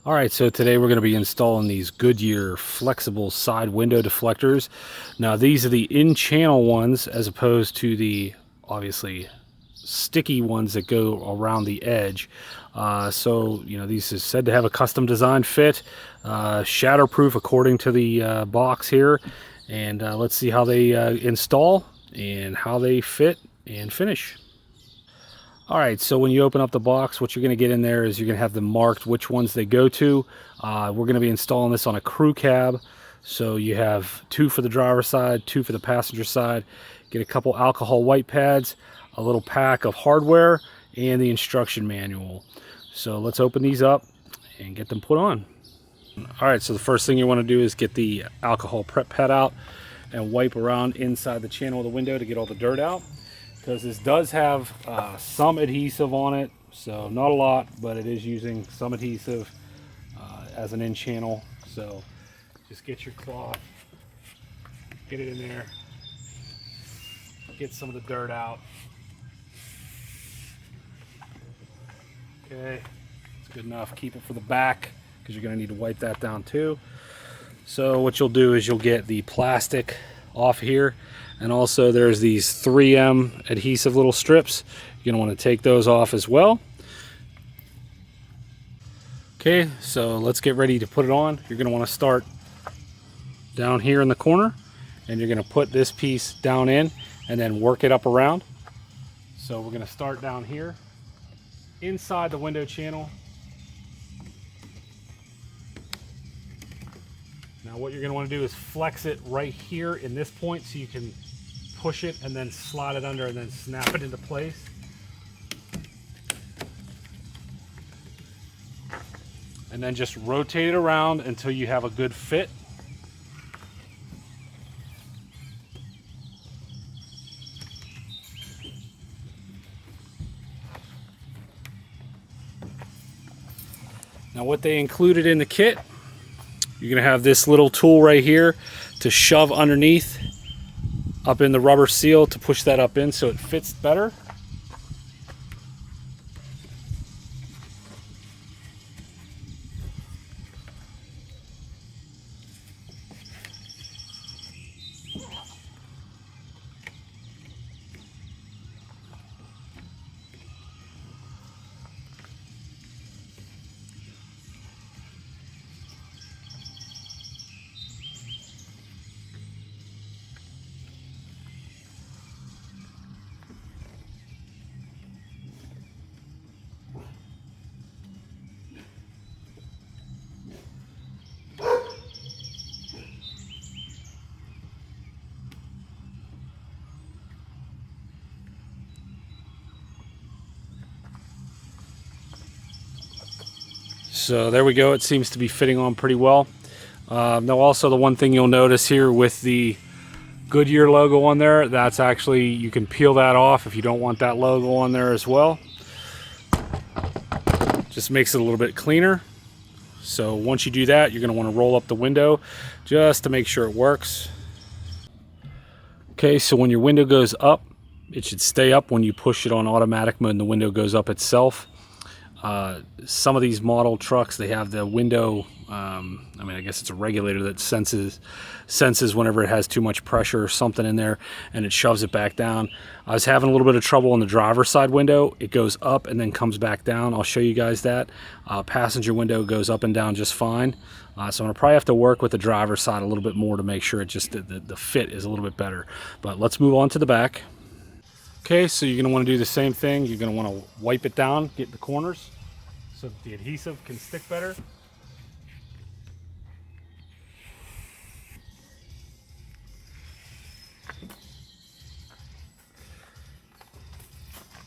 All right, so today we're going to be installing these Goodyear flexible side window deflectors. Now these are the in-channel ones as opposed to the obviously sticky ones that go around the edge. These is said to have a custom design fit, shatterproof according to the box here. And let's see how they install and how they fit and finish. All right, so when you open up the box, what you're going to get in there is you're going to have them marked which ones they go to. We're going to be installing this on a crew cab. So you have 2 for the driver's side, 2 for the passenger side. Get a couple alcohol white pads, a little pack of hardware, and the instruction manual. So let's open these up and get them put on. All right, so the first thing you want to do is get the alcohol prep pad out and wipe around inside the channel of the window to get all the dirt out, because this does have some adhesive on it, so not a lot, but it is using some adhesive as an in channel. So just get your cloth, get it in there, get some of the dirt out. Okay, it's good enough. Keep it for the back because you're going to need to wipe that down too. So what you'll do is you'll get the plastic off here, and also there's these 3M adhesive little strips. You're going to want to take those off as well. Okay, so let's get ready to put it on. You're going to want to start down here in the corner, and you're going to put this piece down in and then work it up around. So we're going to start down here inside the window channel. Now what you're going to want to do is flex it right here in this point so you can push it and then slide it under and then snap it into place. And then just rotate it around until you have a good fit. Now what they included in the kit, you're going to have this little tool right here to shove underneath up in the rubber seal to push that up in so it fits better. So there we go, it seems to be fitting on pretty well. Now also the one thing you'll notice here with the Goodyear logo on there, that's actually, you can peel that off if you don't want that logo on there as well. Just makes it a little bit cleaner. So once you do that, you're going to want to roll up the window just to make sure it works. Okay, so when your window goes up, it should stay up. When you push it on automatic mode, the window goes up itself. Some of these model trucks, they have the window, I guess it's a regulator that senses whenever it has too much pressure or something in there, and it shoves it back down. I was having a little bit of trouble on the driver's side window. It goes up and then comes back down. I'll show you guys that. Passenger window goes up and down just fine. So I'm going to probably have to work with the driver's side a little bit more to make sure it just the fit is a little bit better. But let's move on to the back. Okay, so you're going to want to do the same thing. You're going to want to wipe it down, get the corners so that the adhesive can stick better.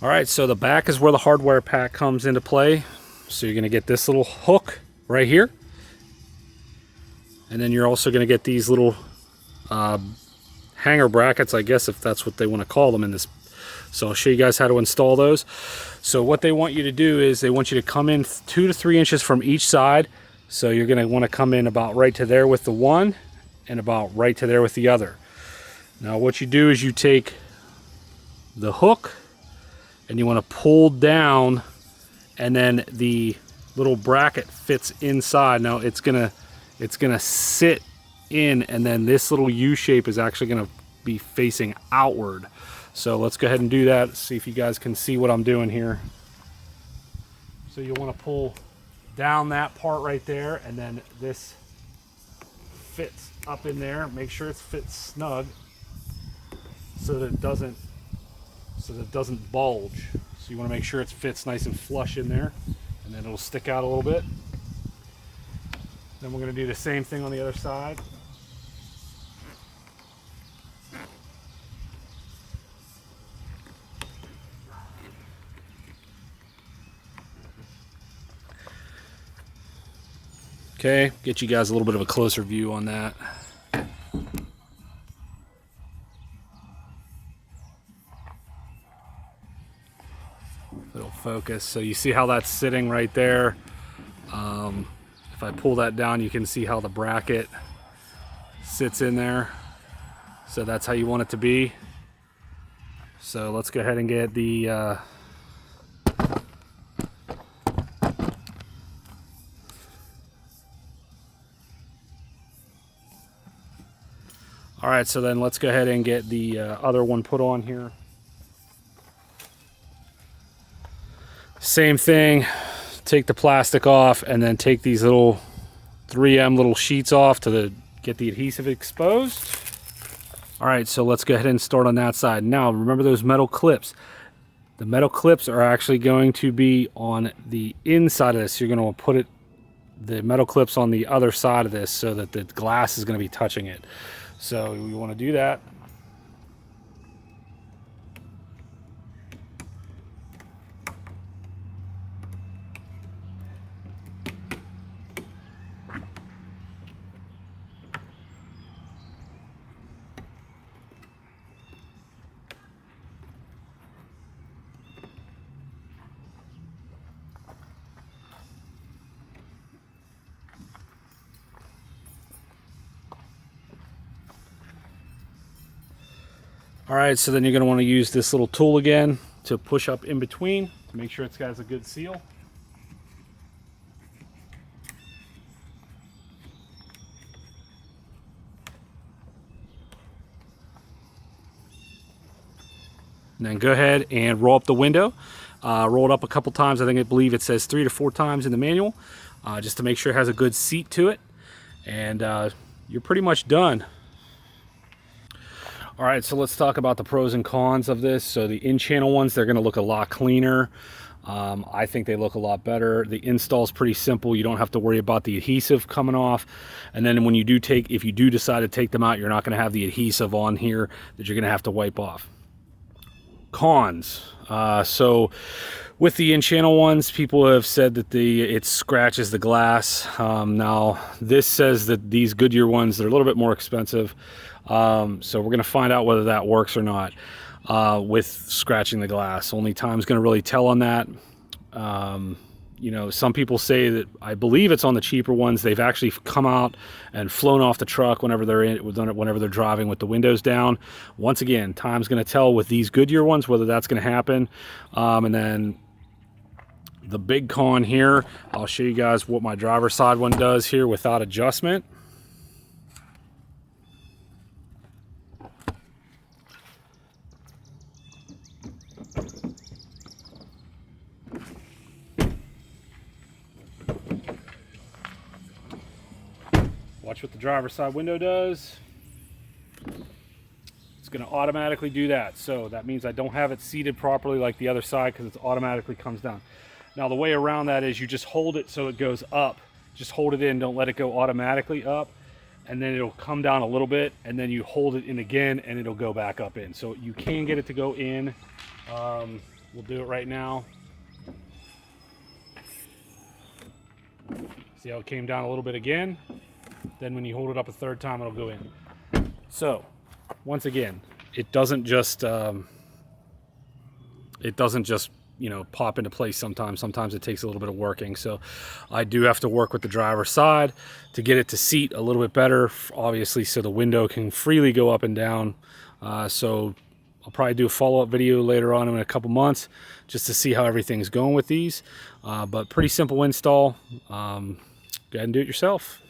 All right, so the back is where the hardware pack comes into play. So you're going to get this little hook right here. And then you're also going to get these little hanger brackets, I guess, if that's what they want to call them in this. So I'll show you guys how to install those. So what they want you to do is they want you to come in 2 to 3 inches from each side. So you're going to want to come in about right to there with the one and about right to there with the other. Now what you do is you take the hook and you want to pull down, and then the little bracket fits inside. Now it's gonna sit in, and then this little U shape is actually gonna be facing outward. So let's go ahead and do that. See if you guys can see what I'm doing here. So you'll want to pull down that part right there, and then this fits up in there. Make sure it fits snug so that it doesn't bulge. So you want to make sure it fits nice and flush in there, and then it'll stick out a little bit. Then we're going to do the same thing on the other side. Okay, get you guys a little bit of a closer view on that. It'll focus. So you see how that's sitting right there. If I pull that down, you can see how the bracket sits in there. So that's how you want it to be. So let's go ahead and get the all right, so then let's go ahead and get the other one put on here. Same thing, take the plastic off and then take these little 3M little sheets off to get the adhesive exposed. All right, so let's go ahead and start on that side. Now, remember those metal clips. The metal clips are actually going to be on the inside of this. You're going to put the metal clips on the other side of this so that the glass is going to be touching it. So we want to do that. All right, so then you're going to want to use this little tool again to push up in between to make sure it's got a good seal. And then go ahead and roll up the window. Roll it up a couple times. I believe it says 3 to 4 times in the manual, just to make sure it has a good seat to it. And you're pretty much done. All right, so let's talk about the pros and cons of this. So the in-channel ones, they're gonna look a lot cleaner. I think they look a lot better. The install is pretty simple. You don't have to worry about the adhesive coming off. And then when you do if you do decide to take them out, you're not gonna have the adhesive on here that you're gonna have to wipe off. Cons. So with the in-channel ones, people have said that it scratches the glass. Now this says that these Goodyear ones, they're a little bit more expensive. So we're gonna find out whether that works or not with scratching the glass. Only time's gonna really tell on that. You know, some people say that, I believe it's on the cheaper ones, they've actually come out and flown off the truck whenever they're driving with the windows down. Once again, time's going to tell with these Goodyear ones whether that's going to happen. And then the big con here, I'll show you guys what my driver's side one does here without adjustment. Watch what the driver's side window does. It's going to automatically do that. So that means I don't have it seated properly like the other side because it automatically comes down. Now the way around that is you just hold it so it goes up. Just hold it in, don't let it go automatically up. And then it'll come down a little bit, and then you hold it in again and it'll go back up in. So you can get it to go in. We'll do it right now. See how it came down a little bit again? Then when you hold it up a third time, it'll go in. So once again, it doesn't just you know, pop into place sometimes. Sometimes it takes a little bit of working. So I do have to work with the driver's side to get it to seat a little bit better, obviously, so the window can freely go up and down. So I'll probably do a follow-up video later on in a couple months just to see how everything's going with these. But pretty simple install. Go ahead and do it yourself.